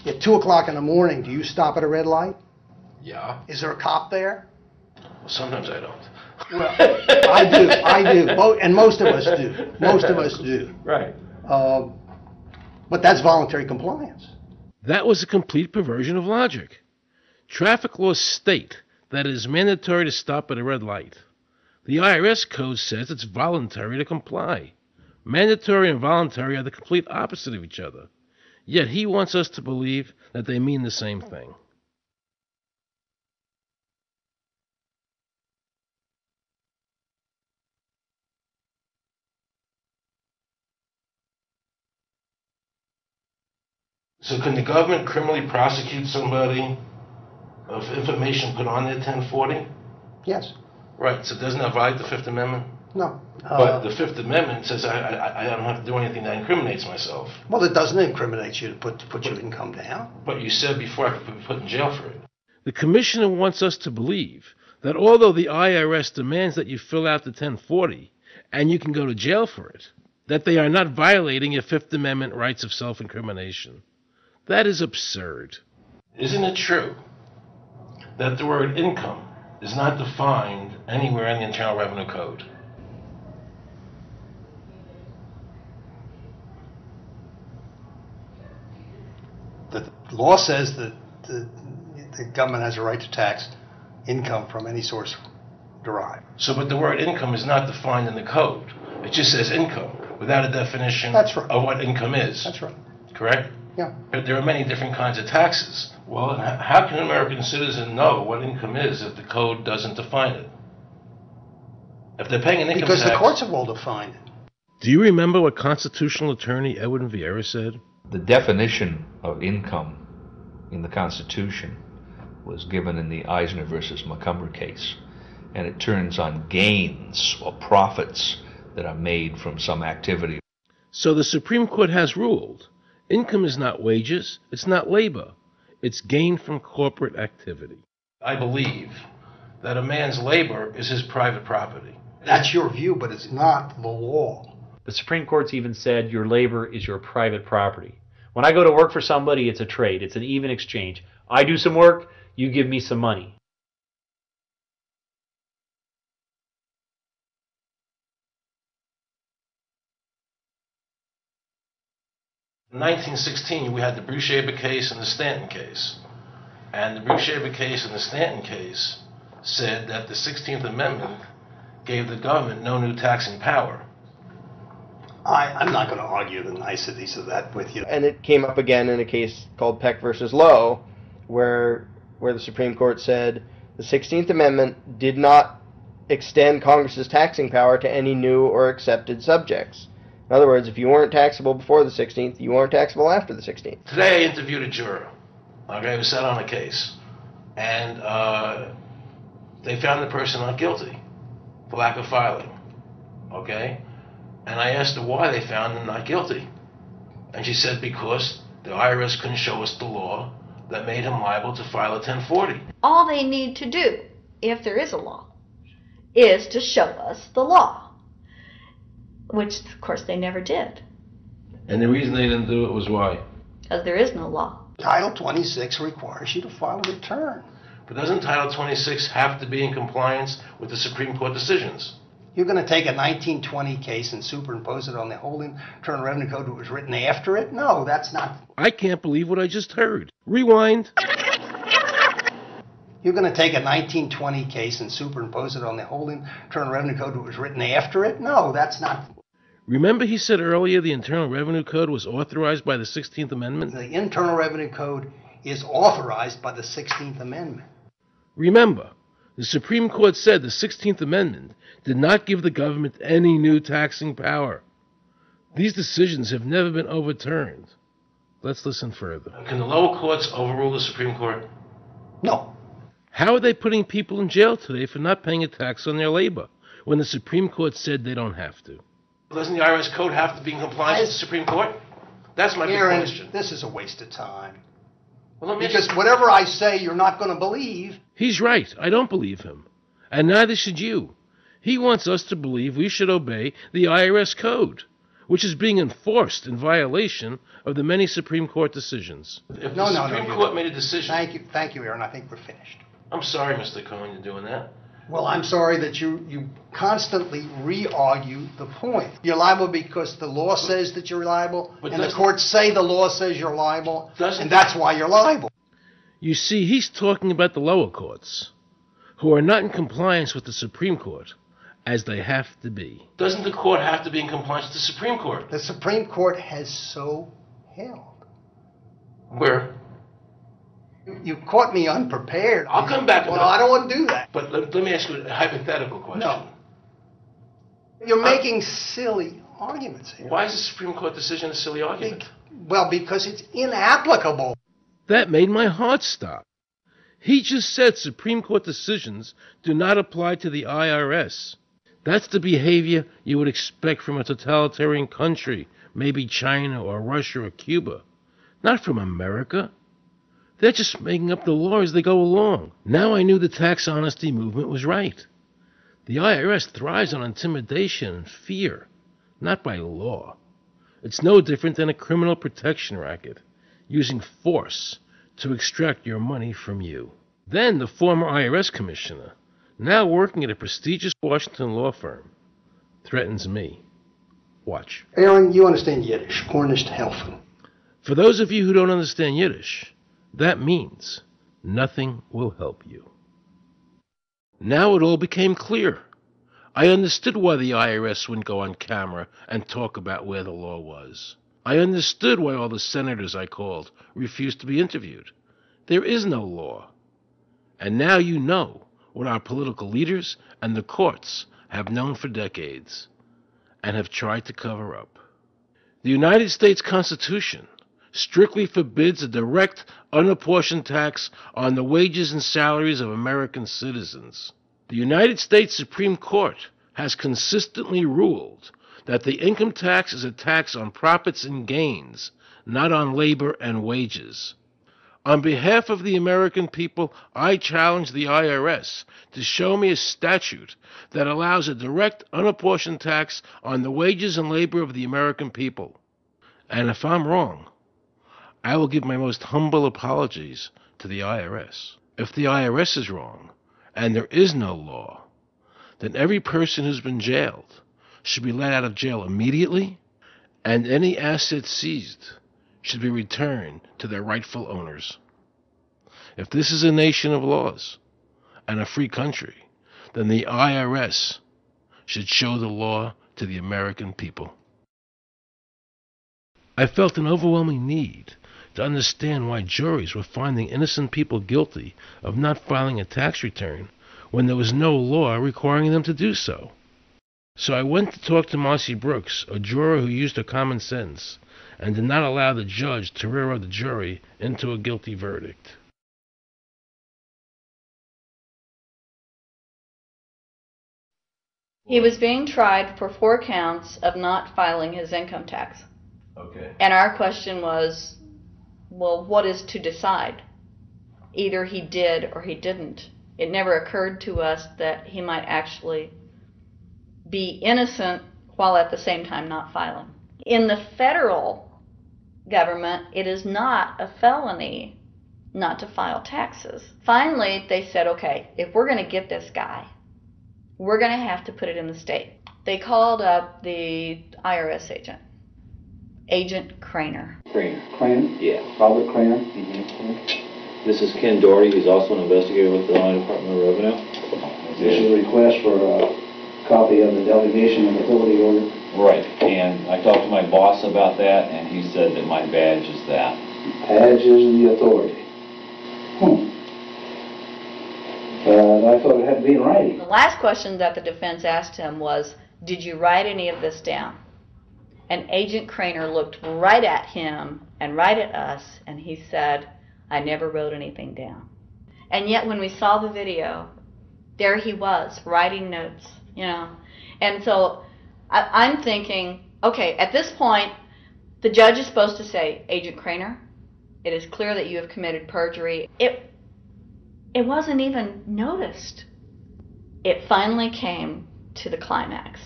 At 2 o'clock in the morning, do you stop at a red light? Yeah. Is there a cop there? Well, sometimes I don't. Well, I do. And most of us do. Most of us do. Right. But that's voluntary compliance. That was a complete perversion of logic. Traffic laws state that it is mandatory to stop at a red light. The IRS code says it's voluntary to comply. Mandatory and voluntary are the complete opposite of each other. Yet he wants us to believe that they mean the same thing. So can the government criminally prosecute somebody of information put on their 1040? Yes. Right, so doesn't that violate the Fifth Amendment? No. But the Fifth Amendment says I don't have to do anything that incriminates myself. Well, it doesn't incriminate you to put your income down. But you said before I could be put in jail for it. The commissioner wants us to believe that although the IRS demands that you fill out the 1040 and you can go to jail for it, that they are not violating your Fifth Amendment rights of self-incrimination. That is absurd. Isn't it true that the word income is not defined anywhere in the Internal Revenue Code? The law says that the government has a right to tax income from any source derived. So, but the word income is not defined in the code. It just says income without a definition That's right. of what income is. That's right. Correct? Yeah. But there are many different kinds of taxes. Well, how can an American citizen know what income is if the code doesn't define it? If they're paying an income Because tax... the courts have all defined it. Do you remember what constitutional attorney Edwin Vieira said? The definition of income in the Constitution was given in the Eisner versus Macomber case, and it turns on gains or profits that are made from some activity. So the Supreme Court has ruled income is not wages, it's not labor, it's gain from corporate activity. I believe that a man's labor is his private property. That's your view, but it's not the law. The Supreme Court's even said your labor is your private property. When I go to work for somebody, it's a trade. It's an even exchange. I do some work, you give me some money. In 1916, we had the Bruce-Shaber case and the Stanton case. And the Bruce-Shaber case and the Stanton case said that the 16th Amendment gave the government no new taxing power. I'm not going to argue the niceties of that with you. And it came up again in a case called Peck versus Lowe, where the Supreme Court said the 16th Amendment did not extend Congress's taxing power to any new or accepted subjects. In other words, if you weren't taxable before the 16th, you weren't taxable after the 16th. Today I interviewed a juror, okay, who sat on a case, and they found the person not guilty for lack of filing, okay? And I asked her why they found him not guilty. And she said because the IRS couldn't show us the law that made him liable to file a 1040. All they need to do, if there is a law, is to show us the law, which, of course, they never did. And the reason they didn't do it was why? Because there is no law. Title 26 requires you to file a return. But doesn't Title 26 have to be in compliance with the Supreme Court decisions? You're going to take a 1920 case and superimpose it on the whole Internal Revenue Code that was written after it? No, that's not. I can't believe what I just heard. Rewind. You're going to take a 1920 case and superimpose it on the whole Internal Revenue Code that was written after it? No, that's not. Remember he said earlier the Internal Revenue Code was authorized by the 16th Amendment? The Internal Revenue Code is authorized by the 16th Amendment. Remember, the Supreme Court said the 16th Amendment did not give the government any new taxing power. These decisions have never been overturned. Let's listen further. Can the lower courts overrule the Supreme Court? No. How are they putting people in jail today for not paying a tax on their labor when the Supreme Court said they don't have to? Doesn't the IRS code have to be in compliance with the Supreme Court? That's my big question. This is a waste of time. Well, because whatever I say, you're not going to believe. He's right. I don't believe him. And neither should you. He wants us to believe we should obey the IRS code, which is being enforced in violation of the many Supreme Court decisions. If No, the no, Supreme no, Court made a decision... Thank you, Aaron. I think we're finished. I'm sorry, Mr. Cohen, you're doing that. Well, I'm sorry that you constantly re-argue the point. You're liable because the law says that you're liable, But and the doesn't- courts say the law says you're liable, Doesn't- and that's why you're liable. You see, he's talking about the lower courts, who are not in compliance with the Supreme Court, as they have to be. Doesn't the court have to be in compliance with the Supreme Court? The Supreme Court has so held. Where? You caught me unprepared. I'll come back to Well, that. I don't want to do that. But let me ask you a hypothetical question. No. You're making silly arguments here. Why is the Supreme Court decision a silly argument? Well, because it's inapplicable. That made my heart stop. He just said Supreme Court decisions do not apply to the IRS. That's the behavior you would expect from a totalitarian country, maybe China or Russia or Cuba, not from America. They're just making up the law as they go along. Now I knew the tax honesty movement was right. The IRS thrives on intimidation and fear, not by law. It's no different than a criminal protection racket, using force to extract your money from you. Then the former IRS commissioner, now working at a prestigious Washington law firm, threatens me. Watch. Aaron, you understand Yiddish. Cornish helfen. For those of you who don't understand Yiddish, that means nothing will help you. Now it all became clear. I understood why the IRS wouldn't go on camera and talk about where the law was. I understood why all the senators I called refused to be interviewed. There is no law. And now you know what our political leaders and the courts have known for decades and have tried to cover up. The United States Constitution strictly forbids a direct, unapportioned tax on the wages and salaries of American citizens. The United States Supreme Court has consistently ruled that the income tax is a tax on profits and gains, not on labor and wages. On behalf of the American people, I challenge the IRS to show me a statute that allows a direct, unapportioned tax on the wages and labor of the American people. And if I'm wrong, I will give my most humble apologies to the IRS. If the IRS is wrong, and there is no law, then every person who's been jailed should be let out of jail immediately, and any assets seized should be returned to their rightful owners. If this is a nation of laws and a free country, then the IRS should show the law to the American people. I felt an overwhelming need to understand why juries were finding innocent people guilty of not filing a tax return when there was no law requiring them to do so. So I went to talk to Marcy Brooks, a juror who used her common sense and did not allow the judge to railroad the jury into a guilty verdict. He was being tried for 4 counts of not filing his income tax. Okay. And our question was, well, what is to decide? Either he did or he didn't. It never occurred to us that he might actually be innocent while at the same time not filing. In the federal government, it is not a felony not to file taxes. Finally, they said, okay, if we're going to get this guy, we're going to have to put it in the state. They called up the IRS agent, Agent Craner. Craner? Yeah. Robert Craner? This is Ken Doherty. He's also an investigator with the Illinois Department of Revenue. This is a request for a copy of the delegation of authority order. Right, and I talked to my boss about that, and he said that my badge is that. Badge is the authority. I thought it had to be in writing. The last question that the defense asked him was, did you write any of this down? And Agent Craner looked right at him and right at us, and he said, I never wrote anything down. And yet when we saw the video, there he was, writing notes, you know. And so I'm thinking, okay, at this point, the judge is supposed to say, Agent Craner, it is clear that you have committed perjury. It wasn't even noticed. It finally came to the climax.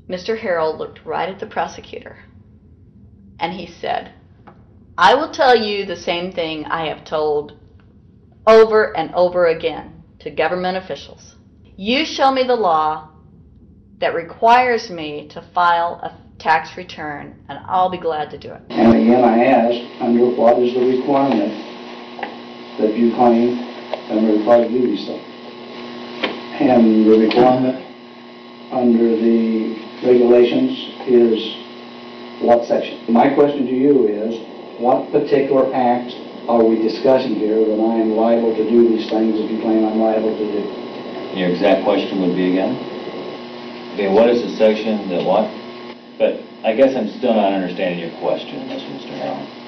Mr. Harrell looked right at the prosecutor and he said, "I will tell you the same thing I have told over and over again to government officials. You show me the law that requires me to file a tax return and I'll be glad to do it." And again, I ask, under what is the requirement that you claim and are required to do these things? And the requirement under the regulations is what section? My question to you is, what particular act are we discussing here that I am liable to do these things if you claim I'm liable to do? Your exact question would be again? Okay, what is the section that what? But I guess I'm still not understanding your question, Mr. Harrell.